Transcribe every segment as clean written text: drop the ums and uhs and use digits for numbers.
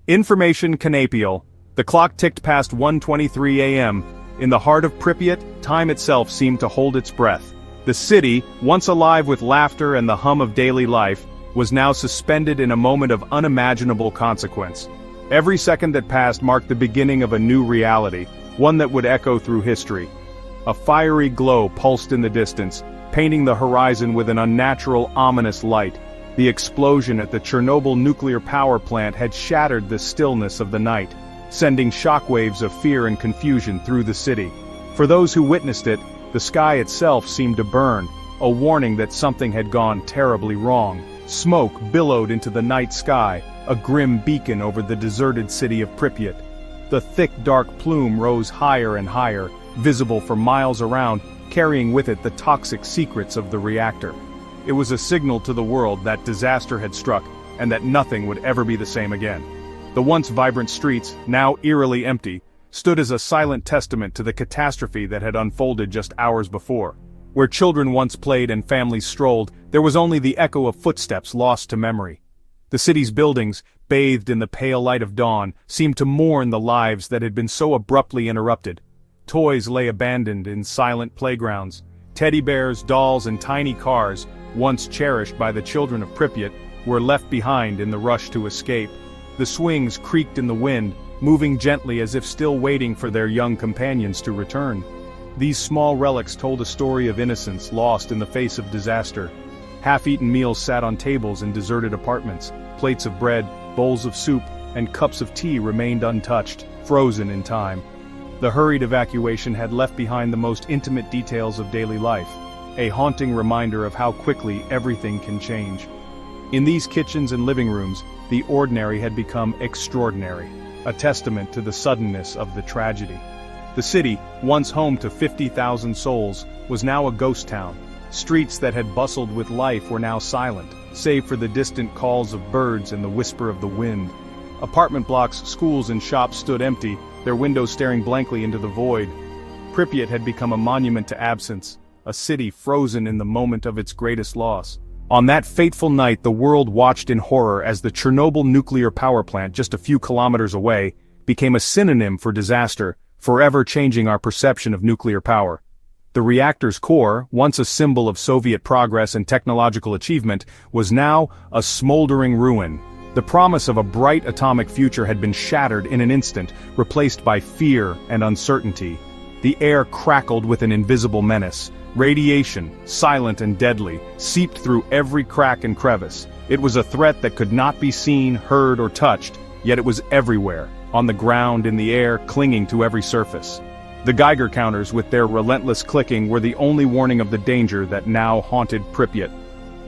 Information Canapial. The clock ticked past 1:23 a.m. In the heart of Pripyat, time itself seemed to hold its breath. The city, once alive with laughter and the hum of daily life, was now suspended in a moment of unimaginable consequence. Every second that passed marked the beginning of a new reality, one that would echo through history. A fiery glow pulsed in the distance, painting the horizon with an unnatural, ominous light. The explosion at the Chernobyl nuclear power plant had shattered the stillness of the night, sending shockwaves of fear and confusion through the city. For those who witnessed it, the sky itself seemed to burn, a warning that something had gone terribly wrong. Smoke billowed into the night sky, a grim beacon over the deserted city of Pripyat. The thick dark plume rose higher and higher, visible for miles around, carrying with it the toxic secrets of the reactor. It was a signal to the world that disaster had struck, and that nothing would ever be the same again. The once vibrant streets, now eerily empty, stood as a silent testament to the catastrophe that had unfolded just hours before. Where children once played and families strolled, there was only the echo of footsteps lost to memory. The city's buildings, bathed in the pale light of dawn, seemed to mourn the lives that had been so abruptly interrupted. Toys lay abandoned in silent playgrounds. Teddy bears, dolls, and tiny cars, once cherished by the children of Pripyat, were left behind in the rush to escape. The swings creaked in the wind, moving gently as if still waiting for their young companions to return. These small relics told a story of innocence lost in the face of disaster. Half-eaten meals sat on tables in deserted apartments. Plates of bread, bowls of soup, and cups of tea remained untouched, frozen in time. The hurried evacuation had left behind the most intimate details of daily life, a haunting reminder of how quickly everything can change. In these kitchens and living rooms, the ordinary had become extraordinary, a testament to the suddenness of the tragedy. The city, once home to 50,000 souls, was now a ghost town. Streets that had bustled with life were now silent, save for the distant calls of birds and the whisper of the wind. Apartment blocks, schools, and shops stood empty, their windows staring blankly into the void. Pripyat had become a monument to absence, a city frozen in the moment of its greatest loss. On that fateful night, the world watched in horror as the Chernobyl nuclear power plant, just a few kilometers away, became a synonym for disaster, forever changing our perception of nuclear power. The reactor's core, once a symbol of Soviet progress and technological achievement, was now a smoldering ruin. The promise of a bright atomic future had been shattered in an instant, replaced by fear and uncertainty. The air crackled with an invisible menace. Radiation, silent and deadly, seeped through every crack and crevice. It was a threat that could not be seen, heard, or touched, yet it was everywhere, on the ground, in the air, clinging to every surface. The Geiger counters, with their relentless clicking, were the only warning of the danger that now haunted Pripyat.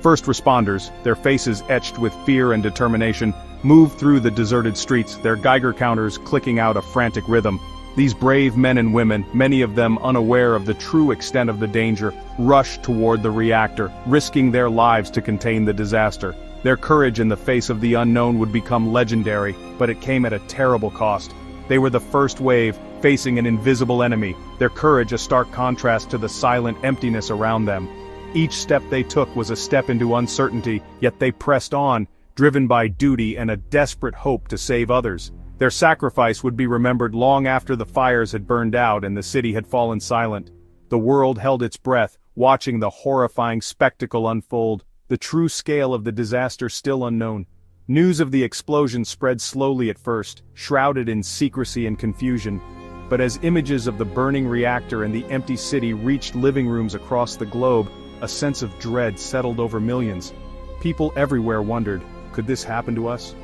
First responders, their faces etched with fear and determination, moved through the deserted streets, their Geiger counters clicking out a frantic rhythm. These brave men and women, many of them unaware of the true extent of the danger, rushed toward the reactor, risking their lives to contain the disaster. Their courage in the face of the unknown would become legendary, but it came at a terrible cost. They were the first wave, facing an invisible enemy, their courage a stark contrast to the silent emptiness around them. Each step they took was a step into uncertainty, yet they pressed on, driven by duty and a desperate hope to save others. Their sacrifice would be remembered long after the fires had burned out and the city had fallen silent. The world held its breath, watching the horrifying spectacle unfold, the true scale of the disaster still unknown. News of the explosion spread slowly at first, shrouded in secrecy and confusion. But as images of the burning reactor and the empty city reached living rooms across the globe, a sense of dread settled over millions. People everywhere wondered, could this happen to us?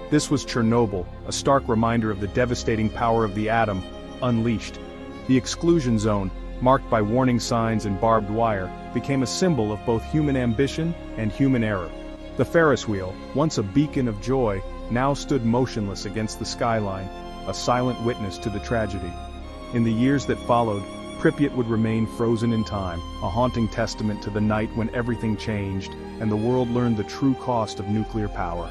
This was Chernobyl, a stark reminder of the devastating power of the atom, unleashed. The exclusion zone, marked by warning signs and barbed wire, became a symbol of both human ambition and human error. The Ferris wheel, once a beacon of joy, now stood motionless against the skyline, a silent witness to the tragedy. In the years that followed, Pripyat would remain frozen in time, a haunting testament to the night when everything changed, and the world learned the true cost of nuclear power.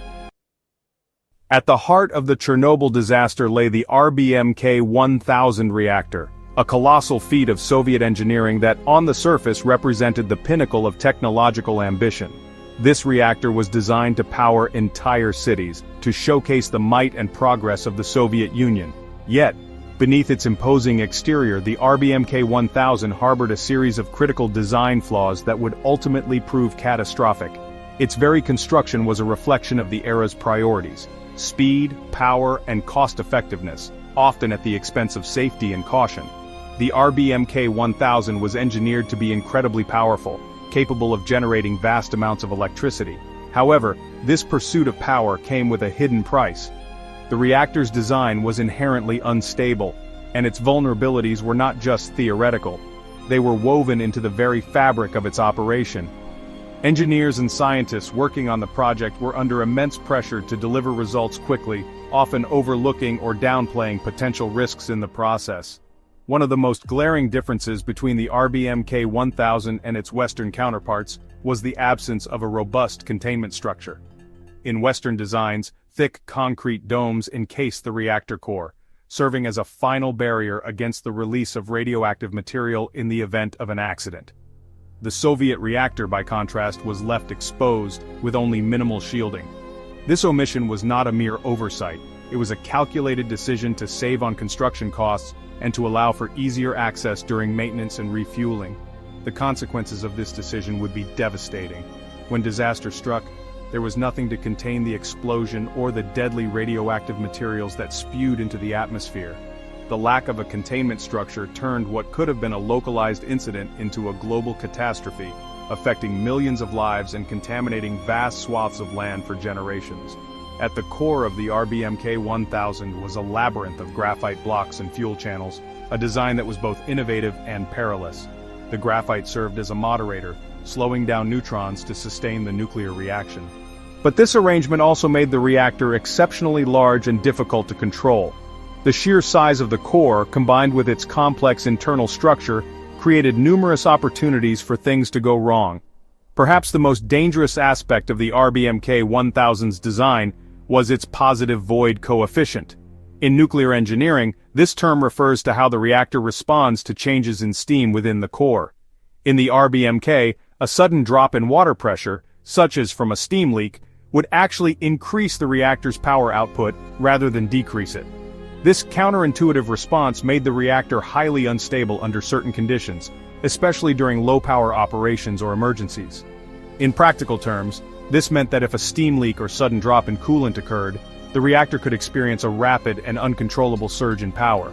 At the heart of the Chernobyl disaster lay the RBMK-1000 reactor, a colossal feat of Soviet engineering that, on the surface, represented the pinnacle of technological ambition. This reactor was designed to power entire cities, to showcase the might and progress of the Soviet Union. Yet, beneath its imposing exterior, the RBMK-1000 harbored a series of critical design flaws that would ultimately prove catastrophic. Its very construction was a reflection of the era's priorities: speed, power, and cost-effectiveness, often at the expense of safety and caution. The RBMK-1000 was engineered to be incredibly powerful, capable of generating vast amounts of electricity. However, this pursuit of power came with a hidden price. The reactor's design was inherently unstable, and its vulnerabilities were not just theoretical. They were woven into the very fabric of its operation. Engineers and scientists working on the project were under immense pressure to deliver results quickly, often overlooking or downplaying potential risks in the process. One of the most glaring differences between the RBMK-1000 and its Western counterparts was the absence of a robust containment structure. In Western designs, thick concrete domes encased the reactor core, serving as a final barrier against the release of radioactive material in the event of an accident. The Soviet reactor, by contrast, was left exposed, with only minimal shielding. This omission was not a mere oversight, it was a calculated decision to save on construction costs and to allow for easier access during maintenance and refueling. The consequences of this decision would be devastating. When disaster struck, there was nothing to contain the explosion or the deadly radioactive materials that spewed into the atmosphere. The lack of a containment structure turned what could have been a localized incident into a global catastrophe, affecting millions of lives and contaminating vast swaths of land for generations. At the core of the RBMK-1000 was a labyrinth of graphite blocks and fuel channels, a design that was both innovative and perilous. The graphite served as a moderator, slowing down neutrons to sustain the nuclear reaction. But this arrangement also made the reactor exceptionally large and difficult to control. The sheer size of the core, combined with its complex internal structure, created numerous opportunities for things to go wrong. Perhaps the most dangerous aspect of the RBMK-1000's design was its positive void coefficient. In nuclear engineering, this term refers to how the reactor responds to changes in steam within the core. In the RBMK, a sudden drop in water pressure, such as from a steam leak, would actually increase the reactor's power output rather than decrease it. This counterintuitive response made the reactor highly unstable under certain conditions, especially during low-power operations or emergencies. In practical terms, this meant that if a steam leak or sudden drop in coolant occurred, the reactor could experience a rapid and uncontrollable surge in power.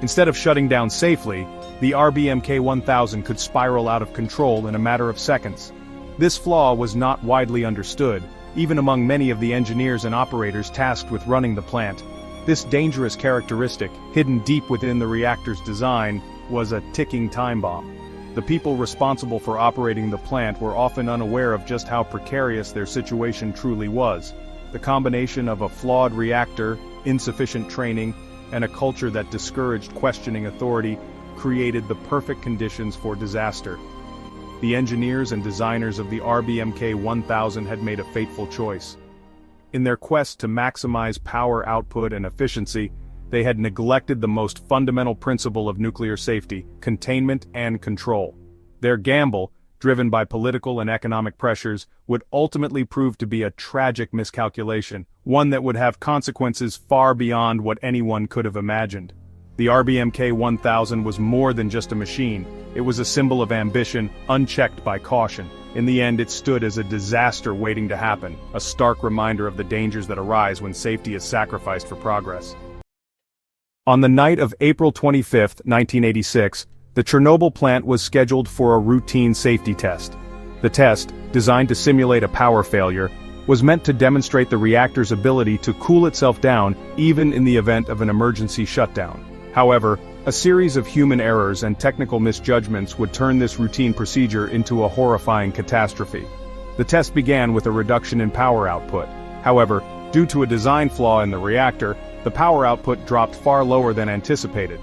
Instead of shutting down safely, the RBMK-1000 could spiral out of control in a matter of seconds. This flaw was not widely understood, even among many of the engineers and operators tasked with running the plant. This dangerous characteristic, hidden deep within the reactor's design, was a ticking time bomb. The people responsible for operating the plant were often unaware of just how precarious their situation truly was. The combination of a flawed reactor, insufficient training, and a culture that discouraged questioning authority created the perfect conditions for disaster. The engineers and designers of the RBMK-1000 had made a fateful choice. In their quest to maximize power output and efficiency, they had neglected the most fundamental principle of nuclear safety: containment and control. Their gamble, driven by political and economic pressures, would ultimately prove to be a tragic miscalculation, one that would have consequences far beyond what anyone could have imagined. The RBMK-1000 was more than just a machine. It was a symbol of ambition, unchecked by caution. In the end, it stood as a disaster waiting to happen, a stark reminder of the dangers that arise when safety is sacrificed for progress. On the night of April 25, 1986, the Chernobyl plant was scheduled for a routine safety test. The test, designed to simulate a power failure, was meant to demonstrate the reactor's ability to cool itself down even in the event of an emergency shutdown. However, a series of human errors and technical misjudgments would turn this routine procedure into a horrifying catastrophe. The test began with a reduction in power output. However, due to a design flaw in the reactor, the power output dropped far lower than anticipated.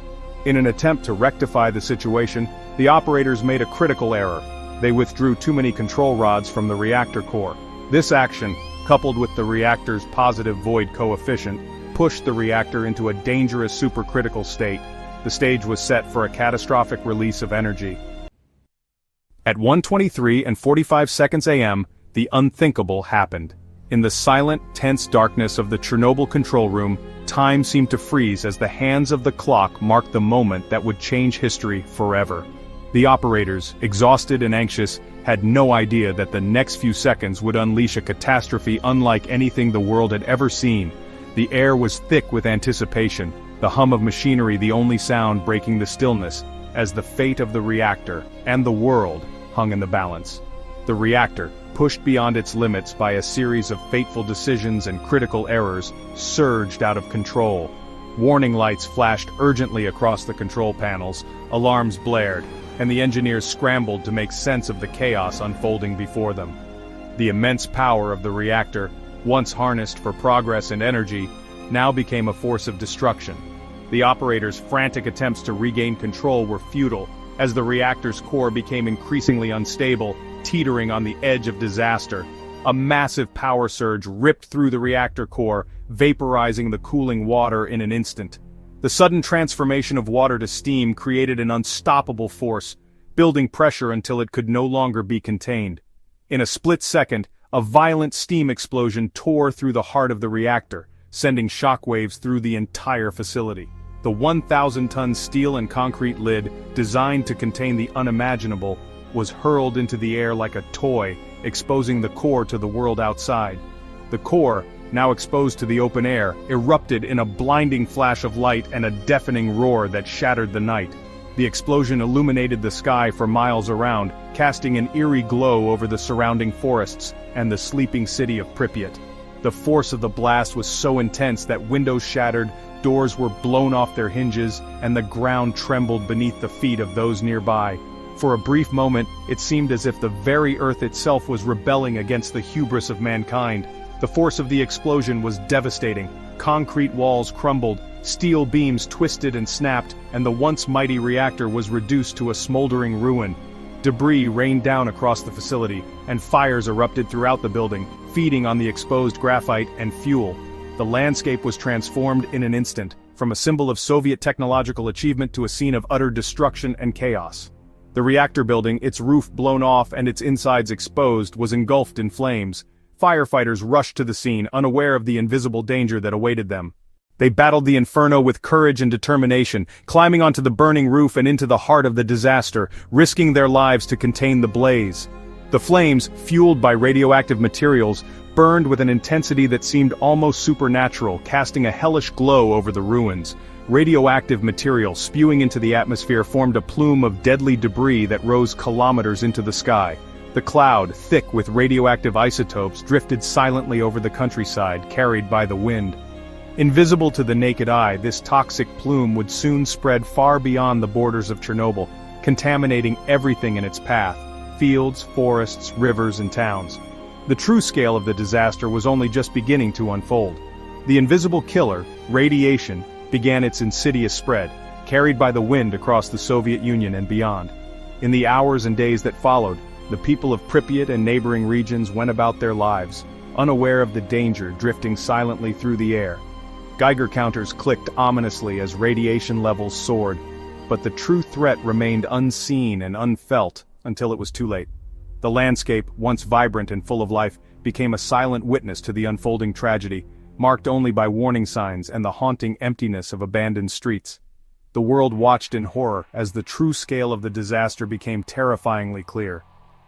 In an attempt to rectify the situation, the operators made a critical error. They withdrew too many control rods from the reactor core. This action, coupled with the reactor's positive void coefficient, pushed the reactor into a dangerous supercritical state. The stage was set for a catastrophic release of energy. At 1:23:45 a.m., the unthinkable happened. In the silent, tense darkness of the Chernobyl control room, time seemed to freeze as the hands of the clock marked the moment that would change history forever. The operators, exhausted and anxious, had no idea that the next few seconds would unleash a catastrophe unlike anything the world had ever seen. The air was thick with anticipation, the hum of machinery the only sound breaking the stillness, as the fate of the reactor, and the world, hung in the balance. The reactor, pushed beyond its limits by a series of fateful decisions and critical errors, surged out of control. Warning lights flashed urgently across the control panels, alarms blared, and the engineers scrambled to make sense of the chaos unfolding before them. The immense power of the reactor, once harnessed for progress and energy, now became a force of destruction. The operators' frantic attempts to regain control were futile, as the reactor's core became increasingly unstable, teetering on the edge of disaster. A massive power surge ripped through the reactor core, vaporizing the cooling water in an instant. The sudden transformation of water to steam created an unstoppable force, building pressure until it could no longer be contained. In a split second, a violent steam explosion tore through the heart of the reactor, sending shockwaves through the entire facility. The 1,000-ton steel and concrete lid, designed to contain the unimaginable, was hurled into the air like a toy, exposing the core to the world outside. The core, now exposed to the open air, erupted in a blinding flash of light and a deafening roar that shattered the night. The explosion illuminated the sky for miles around, casting an eerie glow over the surrounding forests and the sleeping city of Pripyat. The force of the blast was so intense that windows shattered, doors were blown off their hinges, and the ground trembled beneath the feet of those nearby. For a brief moment, it seemed as if the very earth itself was rebelling against the hubris of mankind. The force of the explosion was devastating. Concrete walls crumbled, steel beams twisted and snapped, and the once mighty reactor was reduced to a smoldering ruin. Debris rained down across the facility, and fires erupted throughout the building, feeding on the exposed graphite and fuel. The landscape was transformed in an instant, from a symbol of Soviet technological achievement to a scene of utter destruction and chaos. The reactor building, its roof blown off and its insides exposed, was engulfed in flames. Firefighters rushed to the scene, unaware of the invisible danger that awaited them. They battled the inferno with courage and determination, climbing onto the burning roof and into the heart of the disaster, risking their lives to contain the blaze. The flames, fueled by radioactive materials, burned with an intensity that seemed almost supernatural, casting a hellish glow over the ruins. Radioactive material spewing into the atmosphere formed a plume of deadly debris that rose kilometers into the sky. The cloud, thick with radioactive isotopes, drifted silently over the countryside, carried by the wind. Invisible to the naked eye, this toxic plume would soon spread far beyond the borders of Chernobyl, contaminating everything in its path: fields, forests, rivers, and towns. The true scale of the disaster was only just beginning to unfold. The invisible killer, radiation, began its insidious spread, carried by the wind across the Soviet Union and beyond. In the hours and days that followed, the people of Pripyat and neighboring regions went about their lives, unaware of the danger drifting silently through the air. Geiger counters clicked ominously as radiation levels soared, but the true threat remained unseen and unfelt until it was too late. The landscape, once vibrant and full of life, became a silent witness to the unfolding tragedy, marked only by warning signs and the haunting emptiness of abandoned streets. The world watched in horror as the true scale of the disaster became terrifyingly clear.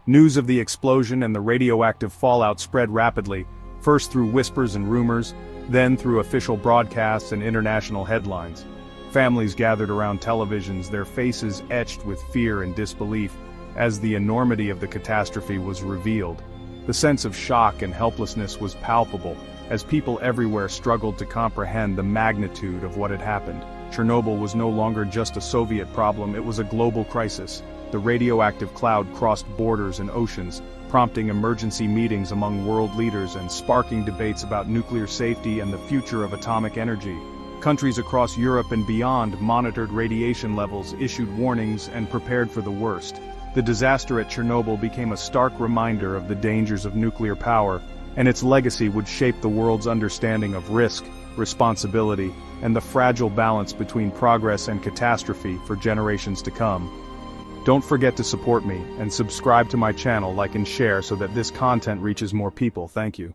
News of the explosion and the radioactive fallout spread rapidly, first through whispers and rumors, then through official broadcasts and international headlines. Families gathered around televisions, their faces etched with fear and disbelief, as the enormity of the catastrophe was revealed. The sense of shock and helplessness was palpable, as people everywhere struggled to comprehend the magnitude of what had happened. Chernobyl was no longer just a Soviet problem, it was a global crisis. The radioactive cloud crossed borders and oceans, prompting emergency meetings among world leaders and sparking debates about nuclear safety and the future of atomic energy. Countries across Europe and beyond monitored radiation levels, issued warnings, and prepared for the worst. The disaster at Chernobyl became a stark reminder of the dangers of nuclear power, and its legacy would shape the world's understanding of risk, responsibility, and the fragile balance between progress and catastrophe for generations to come. Don't forget to support me and subscribe to my channel, like and share so that this content reaches more people. Thank you.